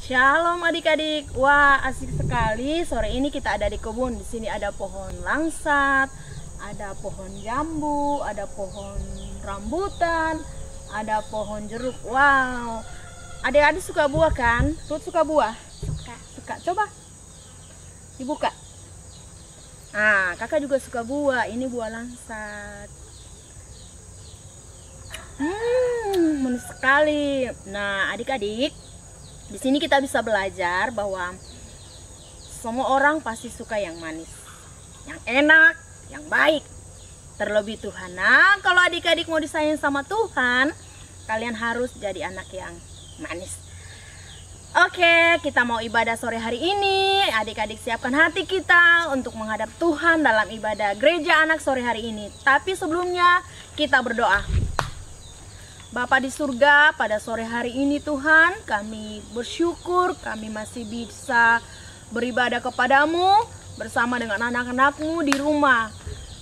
Shalom adik-adik. Wah, asik sekali. Sore ini kita ada di kebun. Di sini ada pohon langsat, ada pohon jambu, ada pohon rambutan, ada pohon jeruk. Wow. Adik-adik suka buah kan? Ruth suka buah? Suka. Coba dibuka. Nah, kakak juga suka buah. Ini buah langsat. Manis sekali. Nah, adik-adik, di sini kita bisa belajar bahwa semua orang pasti suka yang manis, yang enak, yang baik. Terlebih Tuhan. Nah, kalau adik-adik mau disayang sama Tuhan, kalian harus jadi anak yang manis. Oke, kita mau ibadah sore hari ini. Adik-adik siapkan hati kita untuk menghadap Tuhan dalam ibadah gereja anak sore hari ini. Tapi sebelumnya kita berdoa. Bapa di surga, pada sore hari ini Tuhan, kami bersyukur kami masih bisa beribadah kepadamu bersama dengan anak-anakmu di rumah.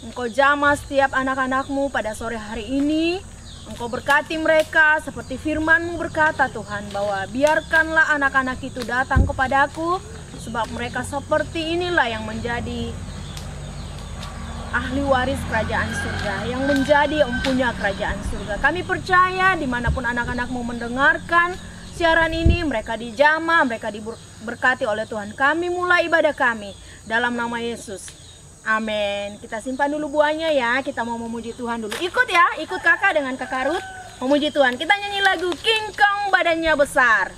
Engkau jamah setiap anak-anakmu pada sore hari ini. Engkau berkati mereka seperti firman-Mu berkata Tuhan, bahwa biarkanlah anak-anak itu datang kepadaku, sebab mereka seperti inilah yang menjadi ahli waris kerajaan surga, yang menjadi empunya kerajaan surga. Kami percaya dimanapun anak-anakmu mendengarkan siaran ini, mereka dijamah, mereka diberkati oleh Tuhan. Kami mulai ibadah kami dalam nama Yesus. Amin. Kita simpan dulu buahnya ya. Kita mau memuji Tuhan dulu. Ikut ya, ikut kakak dengan kakak Ruth memuji Tuhan. Kita nyanyi lagu King Kong badannya besar.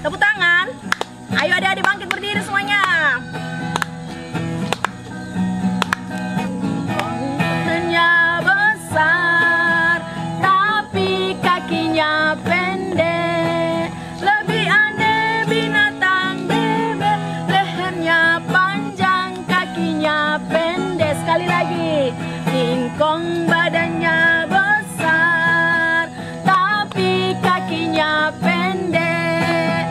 Tepuk tangan. Ayo adik-adik bangkit berdiri semuanya. Besar, tapi kakinya pendek. Lebih aneh binatang bebek, lehernya panjang, kakinya pendek. Sekali lagi, King Kong badannya besar, tapi kakinya pendek.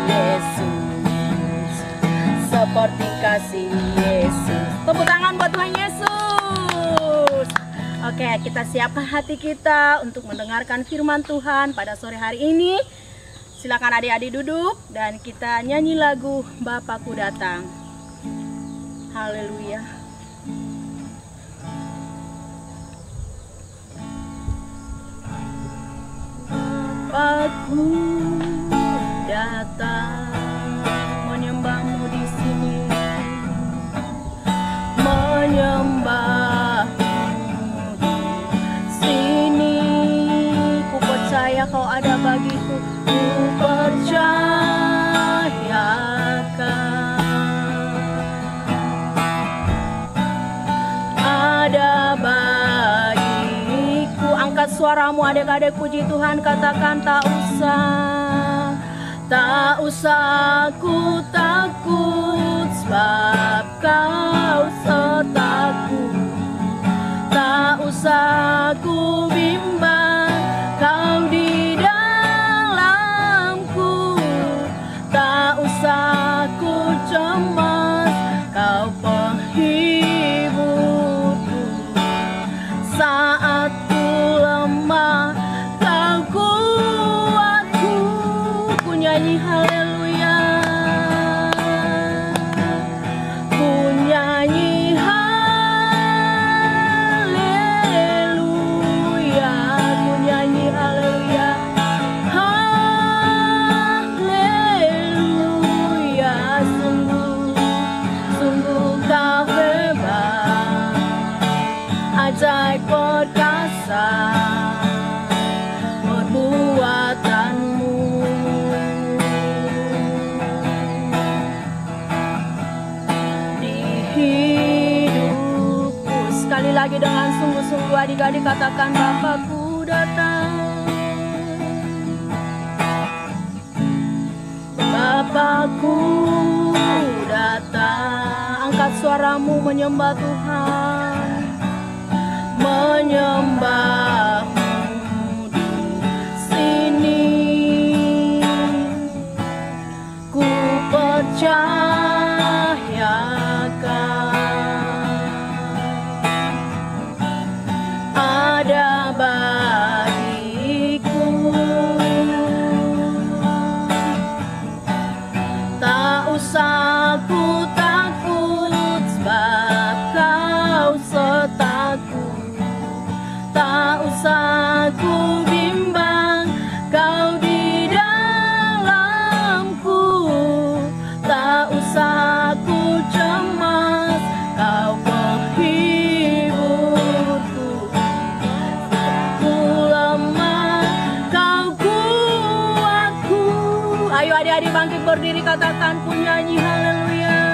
Yesus, seperti kasih Yesus. Tepuk tangan buat Tuhan Yesus. Oke, kita siapkan hati kita untuk mendengarkan firman Tuhan pada sore hari ini. Silakan adik-adik duduk dan kita nyanyi lagu Bapakku Datang. Haleluya. Bapakku datang menyembahmu di sini, menyembahmu di sini. Ku percaya kau ada bagiku, ku percayakan ada bagiku. Angkat suaramu adik-adik, puji Tuhan, katakan tak usah ku takut, sebab kau sertaku. Tak usah ku bimbang, kau di dalamku. Tak usah ku cemas, kau penghiburku. Saat ku lemah, kau kuatku. Ku nyanyi haleluya, ku nyanyi haleluya, ku nyanyi haleluya, haleluya. Sungguh kau hebat, ajaib perkasa perbuatanmu. Di hidupku, sekali lagi dengan sungguh-sungguh adik-adik katakan Bapakku datang. Bapakku datang. Angkat suaramu menyembah Tuhan, menyembahmu di sini. Ku percayakan ada bagiku. Tak usah ku takut, sebab kau sertaku. Tak usah ku bimbang, kau di dalamku. Tak usah ku cemas, kau penghiburku. Ku lemah, kau kuatku. Ayo adik-adik bangkit berdiri, katakan ku nyanyi haleluya.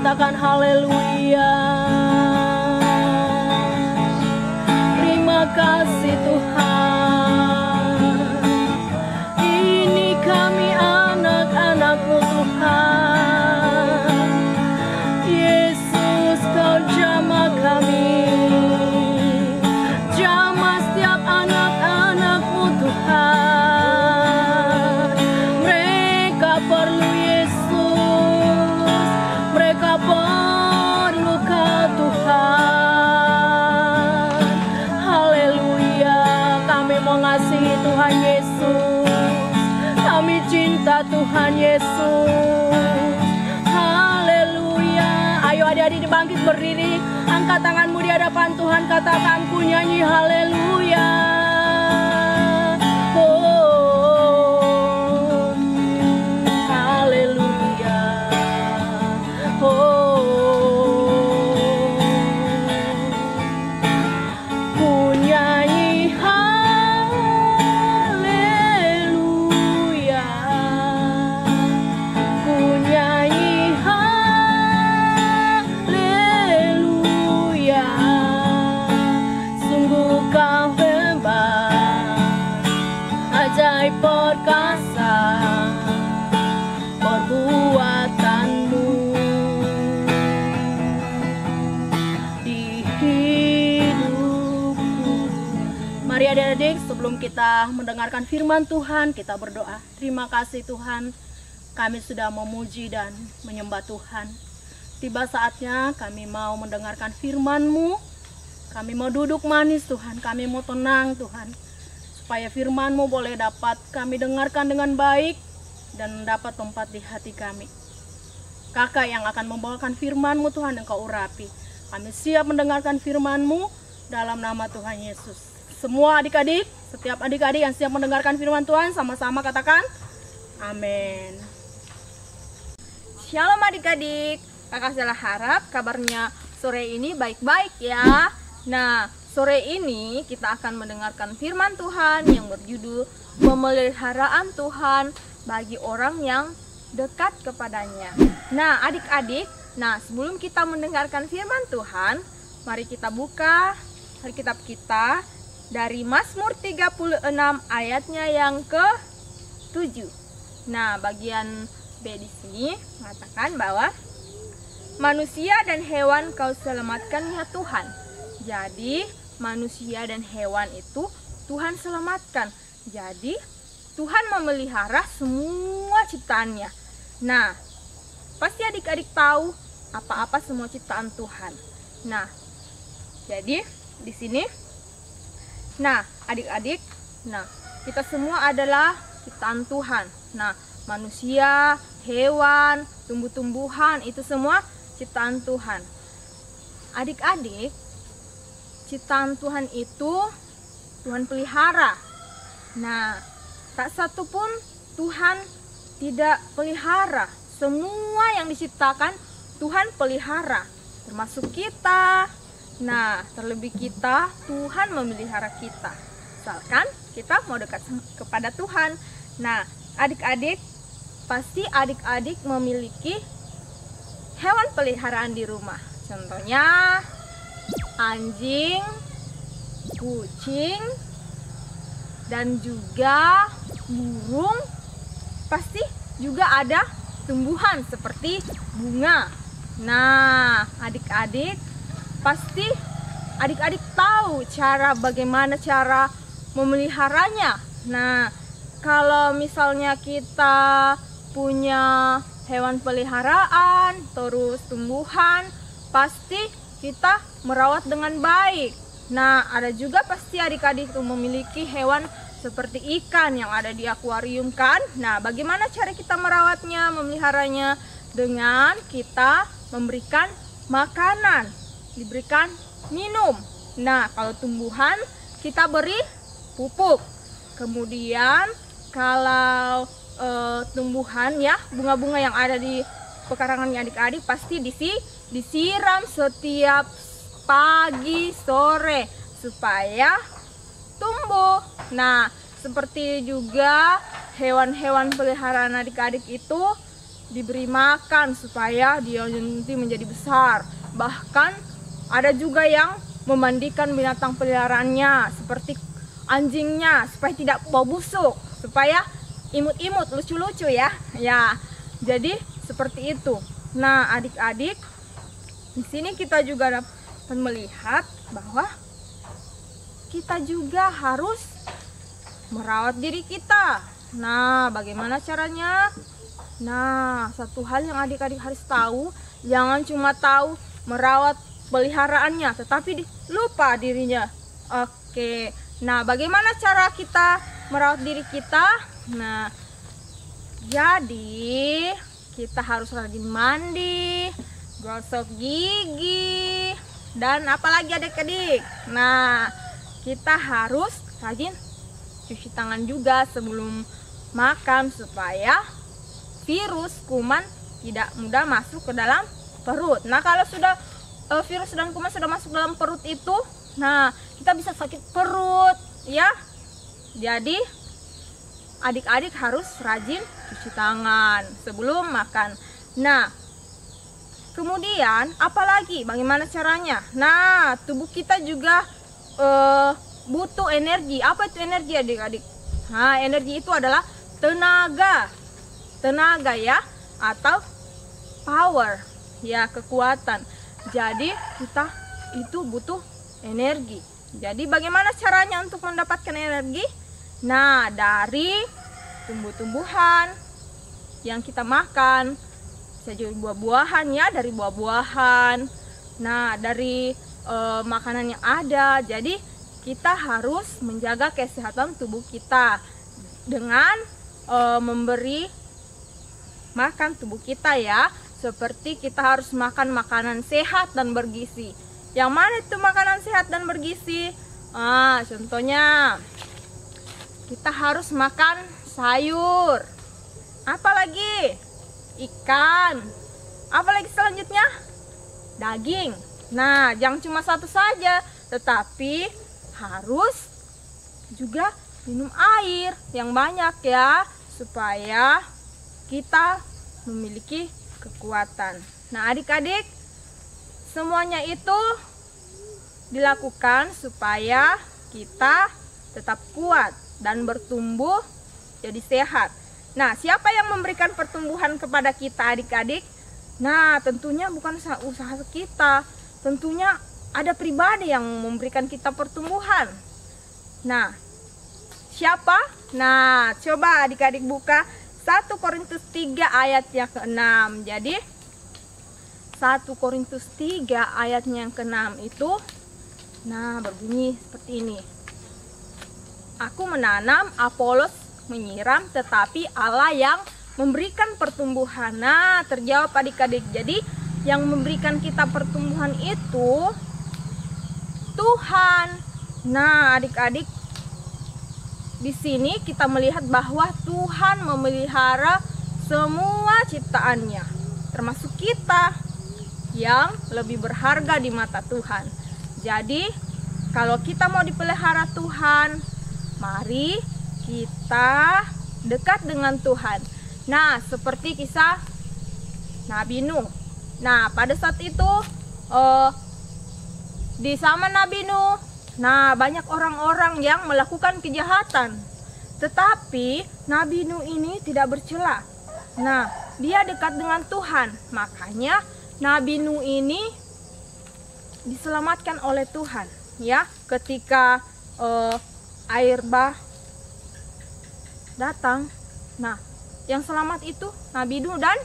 Katakan haleluya. Terima kasih Tuhan. Tuhan. Mereka perlu Yesus, mereka perlu Kau Tuhan. Haleluya, kami mengasihi Tuhan Yesus, kami cinta Tuhan Yesus. Haleluya. Ayo adik-adik dibangkit berdiri, angkat tanganmu di hadapan Tuhan, katakan ku nyanyi haleluya. Oh, haleluya. Oh, ku nyanyi haleluya. Ku nyanyi haleluya. Sungguh Kau hebat, ajaib perkasa perbuatanmu di hidupku. Mari adik-adik, sebelum kita mendengarkan firman Tuhan, kita berdoa. Terima kasih Tuhan, kami sudah memuji dan menyembah Tuhan. Tiba saatnya kami mau mendengarkan firman-Mu. Kami mau duduk manis Tuhan, kami mau tenang Tuhan, supaya firman-Mu boleh dapat kami dengarkan dengan baik dan dapat tempat di hati kami. Kakak yang akan membawakan firman-Mu Tuhan, Engkau urapi. Kami siap mendengarkan firman-Mu dalam nama Tuhan Yesus. Semua adik-adik, setiap adik-adik yang siap mendengarkan firman Tuhan, sama-sama katakan amin. Shalom adik-adik, kakak Stella harap kabarnya sore ini baik-baik ya. Nah, sore ini kita akan mendengarkan firman Tuhan yang berjudul Pemeliharaan Tuhan bagi orang yang dekat kepadanya. Nah adik-adik, sebelum kita mendengarkan firman Tuhan, mari kita buka Alkitab kita dari Mazmur 36 ayatnya yang ke-7. Nah, bagian B di sini mengatakan bahwa manusia dan hewan Kau selamatkan ya Tuhan. Jadi manusia dan hewan itu Tuhan selamatkan. Jadi Tuhan memelihara semua ciptaannya. Nah, pasti adik-adik tahu apa-apa semua ciptaan Tuhan. Nah, jadi di sini, adik-adik, kita semua adalah ciptaan Tuhan. Nah, manusia, hewan, tumbuh-tumbuhan itu semua ciptaan Tuhan. Adik-adik, ciptaan Tuhan itu Tuhan pelihara. Nah, tak satu pun Tuhan tidak pelihara. Semua yang diciptakan Tuhan pelihara, termasuk kita. Nah, terlebih kita, Tuhan memelihara kita. Misalkan kita mau dekat kepada Tuhan. Nah, adik-adik, pasti adik-adik memiliki hewan peliharaan di rumah. Contohnya anjing, kucing, dan juga burung. Pasti juga ada tumbuhan seperti bunga. Nah, adik-adik, pasti adik-adik tahu bagaimana cara memeliharanya. Nah, kalau misalnya kita punya hewan peliharaan, terus tumbuhan, pasti kita merawat dengan baik. Nah, ada juga pasti adik-adik itu memiliki hewan seperti ikan yang ada di akuarium kan. Nah, bagaimana cara kita merawatnya, memeliharanya? Dengan kita memberikan makanan, diberikan minum. Nah, kalau tumbuhan kita beri pupuk. Kemudian kalau tumbuhan ya, bunga-bunga yang ada di pekarangannya adik-adik pasti disiram setiap pagi sore supaya tumbuh. Nah, seperti juga hewan-hewan peliharaan adik-adik itu diberi makan supaya dia nanti menjadi besar. Bahkan ada juga yang memandikan binatang peliharaannya seperti anjingnya supaya tidak bau busuk, supaya imut-imut, lucu-lucu ya. Ya, jadi seperti itu. Nah, adik-adik, di sini kita juga dapat melihat bahwa kita juga harus merawat diri kita. Nah, bagaimana caranya? Nah, satu hal yang adik-adik harus tahu, jangan cuma tahu merawat peliharaannya, tetapi lupa dirinya. Oke, nah bagaimana cara kita merawat diri kita? Nah, jadi kita harus rajin mandi, gosok gigi, dan apalagi adik-adik. Nah, kita harus rajin cuci tangan juga sebelum makan supaya virus kuman tidak mudah masuk ke dalam perut. Nah, kalau sudah virus dan kuman sudah masuk dalam perut itu, nah kita bisa sakit perut ya. Jadi adik-adik harus rajin cuci tangan sebelum makan. Nah, kemudian apalagi bagaimana caranya? Nah, tubuh kita juga butuh energi. Apa itu energi adik-adik? Nah, energi itu adalah tenaga ya, atau power ya, kekuatan. Jadi kita itu butuh energi. Jadi bagaimana caranya untuk mendapatkan energi? Nah, dari tumbuh-tumbuhan yang kita makan, bisa jadi buah-buahan ya, dari buah-buahan. Nah, dari makanan yang ada. Jadi kita harus menjaga kesehatan tubuh kita dengan memberi makan tubuh kita ya. Seperti kita harus makan makanan sehat dan bergizi. Yang mana itu makanan sehat dan bergizi? Contohnya kita harus makan sayur. Apalagi? Ikan. Apalagi selanjutnya? Daging. Nah, jangan cuma satu saja, tetapi harus juga minum air yang banyak ya, supaya kita memiliki kekuatan. Nah, adik-adik, semuanya itu dilakukan supaya kita tetap kuat dan bertumbuh jadi sehat. Nah, siapa yang memberikan pertumbuhan kepada kita adik-adik? Nah, tentunya bukan usaha kita. Tentunya ada pribadi yang memberikan kita pertumbuhan. Nah, siapa? Nah, coba adik-adik buka 1 Korintus 3 ayatnya ke-6. Jadi 1 Korintus 3 ayatnya yang ke-6 itu berbunyi seperti ini. Aku menanam, Apolos menyiram, tetapi Allah yang memberikan pertumbuhan. Nah, terjawab adik-adik. Jadi yang memberikan kita pertumbuhan itu Tuhan. Nah, adik-adik, di sini kita melihat bahwa Tuhan memelihara semua ciptaannya, termasuk kita yang lebih berharga di mata Tuhan. Jadi, kalau kita mau dipelihara Tuhan, mari kita dekat dengan Tuhan. Nah, seperti kisah Nabi Nuh. Nah, pada saat itu di zaman Nabi Nuh, banyak orang-orang yang melakukan kejahatan. Tetapi Nabi Nuh ini tidak bercela. Nah, dia dekat dengan Tuhan. Makanya Nabi Nuh ini diselamatkan oleh Tuhan, ya. Ketika air bah datang, nah, yang selamat itu Nabi Nuh dan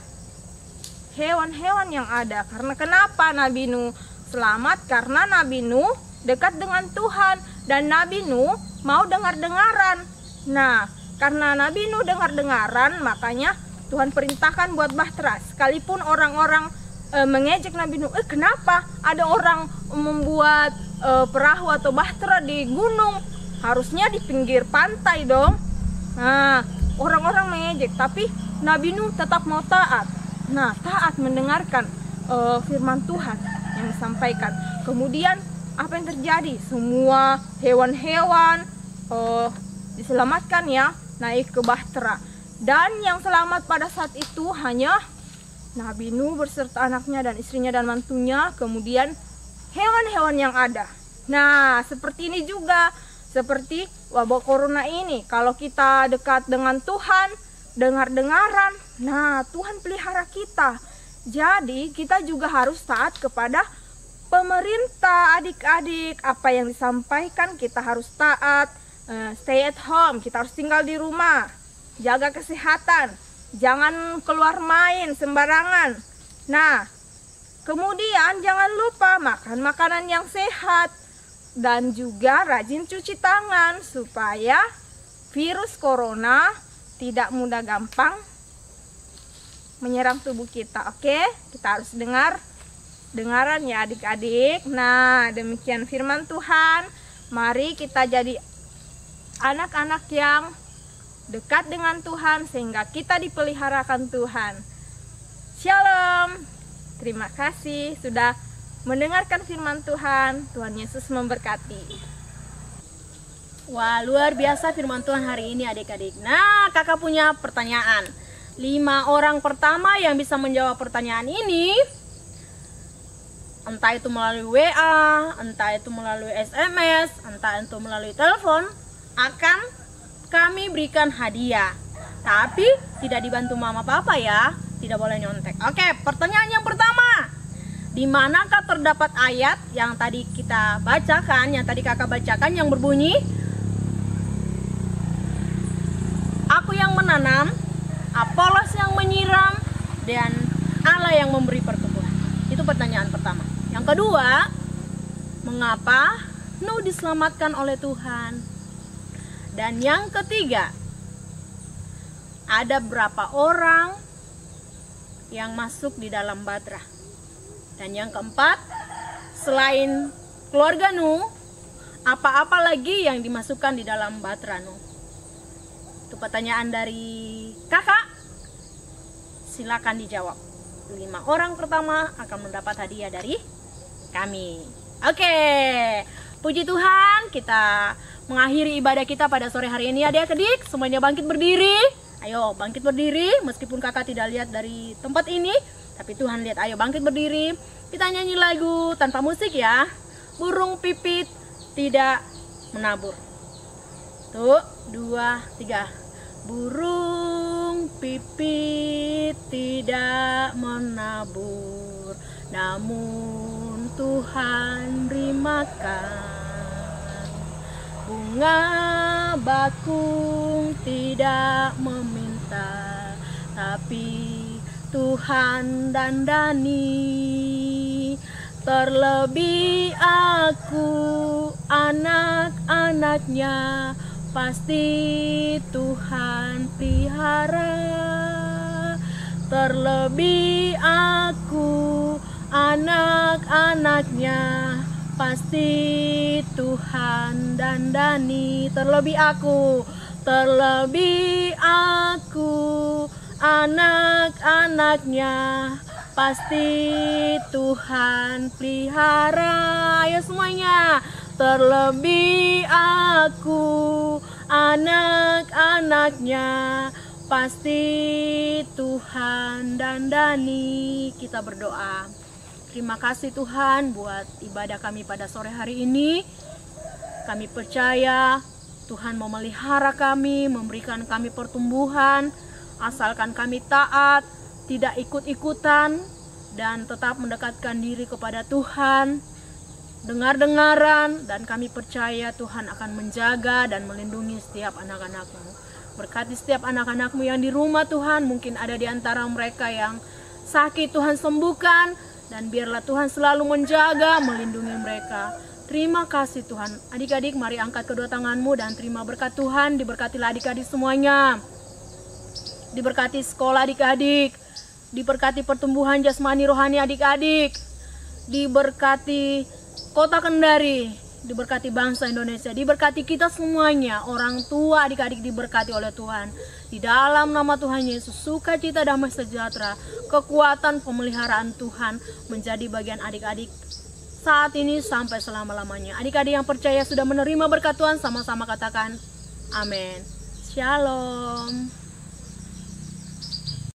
hewan-hewan yang ada. Karena kenapa Nabi Nuh selamat? Karena Nabi Nuh dekat dengan Tuhan dan Nabi Nuh mau dengar-dengaran. Nah, karena Nabi Nuh dengar-dengaran, makanya Tuhan perintahkan buat bahtera. Sekalipun orang-orang mengejek Nabi Nuh, kenapa ada orang membuat perahu atau bahtera di gunung? Harusnya di pinggir pantai dong. Nah, orang-orang mengejek, tapi Nabi Nuh tetap mau taat. Nah, taat mendengarkan firman Tuhan yang disampaikan. Kemudian apa yang terjadi? Semua hewan-hewan diselamatkan ya, naik ke bahtera. Dan yang selamat pada saat itu hanya Nabi Nuh beserta anaknya dan istrinya dan mantunya, kemudian hewan-hewan yang ada. Nah, seperti ini juga, seperti wabah corona ini. Kalau kita dekat dengan Tuhan, dengar-dengaran, nah Tuhan pelihara kita. Jadi kita juga harus taat kepada pemerintah adik-adik. Apa yang disampaikan kita harus taat. stay at home, kita harus tinggal di rumah, jaga kesehatan, jangan keluar main sembarangan. Nah, kemudian jangan lupa makan makanan yang sehat dan juga rajin cuci tangan supaya virus corona tidak mudah gampang menyerang tubuh kita. Oke, kita harus dengaran ya adik-adik. Nah, demikian firman Tuhan. Mari kita jadi anak-anak yang dekat dengan Tuhan sehingga kita dipeliharakan Tuhan. Shalom. Terima kasih sudah mendengarkan firman Tuhan. Tuhan Yesus memberkati. Wah, luar biasa firman Tuhan hari ini adik-adik. Nah, kakak punya pertanyaan. 5 orang pertama yang bisa menjawab pertanyaan ini, entah itu melalui WA, entah itu melalui SMS, entah itu melalui telepon, akan kami berikan hadiah. Tapi tidak dibantu mama papa ya, tidak boleh nyontek. Oke, pertanyaan yang pertama. Di manakah terdapat ayat yang tadi kita bacakan, yang tadi kakak bacakan, yang berbunyi, aku yang menanam, Apolos yang menyiram, dan Allah yang memberi pertumbuhan. Itu pertanyaan pertama. Yang kedua, mengapa Nuh diselamatkan oleh Tuhan? Dan yang ketiga, ada berapa orang yang masuk di dalam Batra? Dan yang keempat, selain keluarga Nuh, apa-apa lagi yang dimasukkan di dalam Batra Nuh? Itu pertanyaan dari kakak. Silakan dijawab. 5 orang pertama akan mendapat hadiah dari kami. Oke, puji Tuhan, kita mengakhiri ibadah kita pada sore hari ini adik-adik. Semuanya bangkit berdiri. Ayo bangkit berdiri, meskipun kakak tidak lihat dari tempat ini, tapi Tuhan lihat. Ayo bangkit berdiri. Kita nyanyi lagu tanpa musik ya. Burung pipit tidak menabur. 1, 2, 3. Burung pipit tidak menabur, namun Tuhan beri makan. Bunga bakung tidak meminta, tapi Tuhan dandani. Terlebih aku, anak-anaknya, pasti Tuhan pelihara. Terlebih aku, anak-anaknya, pasti Tuhan dandani. Terlebih aku, anak-anaknya, pasti Tuhan pelihara. Ayo semuanya. Terlebih aku, anak-anaknya, pasti Tuhan dandani. Kita berdoa. Terima kasih Tuhan buat ibadah kami pada sore hari ini. Kami percaya Tuhan memelihara kami, memberikan kami pertumbuhan, asalkan kami taat, tidak ikut-ikutan, dan tetap mendekatkan diri kepada Tuhan. Dengar-dengaran, dan kami percaya Tuhan akan menjaga dan melindungi setiap anak-anak-Mu. Berkati setiap anak-anak-Mu yang di rumah Tuhan, mungkin ada di antara mereka yang sakit, Tuhan sembuhkan, dan biarlah Tuhan selalu menjaga, melindungi mereka. Terima kasih Tuhan. Adik-adik, mari angkat kedua tanganmu dan terima berkat Tuhan. Diberkatilah adik-adik semuanya. Diberkati sekolah adik-adik, diberkati pertumbuhan jasmani rohani adik-adik, diberkati Kota Kendari, diberkati bangsa Indonesia, diberkati kita semuanya, orang tua, adik-adik diberkati oleh Tuhan. Di dalam nama Tuhan Yesus, sukacita, damai sejahtera, kekuatan, pemeliharaan Tuhan menjadi bagian adik-adik saat ini sampai selama-lamanya. Adik-adik yang percaya sudah menerima berkat Tuhan, sama-sama katakan amin. Shalom.